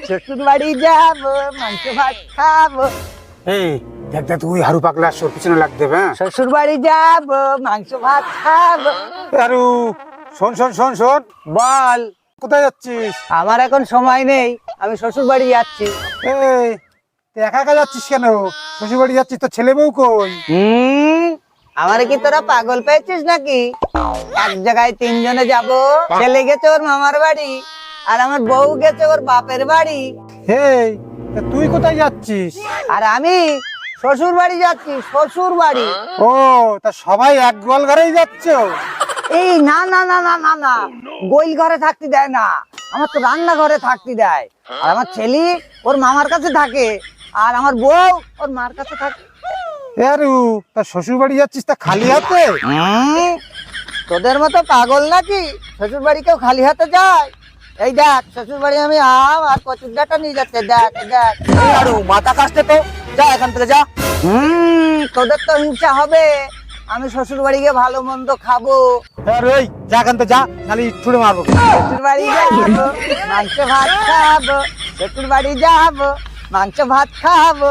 শ্বশুর বাড়ি যাবো, মাংস ভাত খাবো। এই দেখ দেখ তুই হারু পাগলা সর পিছনে লাগ দেবে। হ্যাঁ শ্বশুর বাড়ি যাবো, মাংস ভাত খাবো। হারু শোন শোন শোন শোন, বল। কোথায় যাচ্ছিস? আমার এখন সময় নেই, আমি শ্বশুর বাড়ি যাচ্ছি। এই তুই একা একা যাচ্ছিস কেন? শ্বশুর বাড়ি যাচ্ছিস, তো ছেলে বউ কই? আমারে কি তোরা পাগল পেয়েছিস নাকি? এক জায়গায় তিনজনে যাব। ছেলে গেছে ওর মামার বাড়ি, আর আমার বউ গেছে ওর বাপের বাড়ি, এই তা তুই কোথায় যাচ্ছিস? আর আমি শ্বশুর বাড়ি যাচ্ছি, শ্বশুর বাড়ি। ও তা সবাই এক গোয়াল ঘরেই যাচ্ছ? এই না না না না না না, গোইল ঘরে থাকতে দেয় না, আমার তো রান্না ঘরে থাকতে দেয়। আর আমার ছেলে ওর মামার কাছে থাকে, আর আমার বউ ওর মার কাছে থাকে। হারু তা শ্বশুর বাড়ি যাচ্ছিস তা খালি হাতে? তোদের মতো পাগল নাকি? শ্বশুর বাড়ি কেউ খালি হাতে যায়? এই দেখ, শ্বশুর বাড়ি আমি আম আর কচুর ডাটা নিয়ে যাচ্ছে, দেখ দেখ। আরো মাথা কাটতে তো, যা এখান থেকে যা। তোদের তো হিংসা হবে, আমি শ্বশুর বাড়ি গিয়ে ভালো মন্দ খাবো। হারু এই যা এখান থেকে যা, নালি ছুড়ে মারবো। শ্বশুর বাড়ি যাবো, মাংস ভাত খাবো। শ্বশুর বাড়ি যাবো, মাংস ভাত খাবো।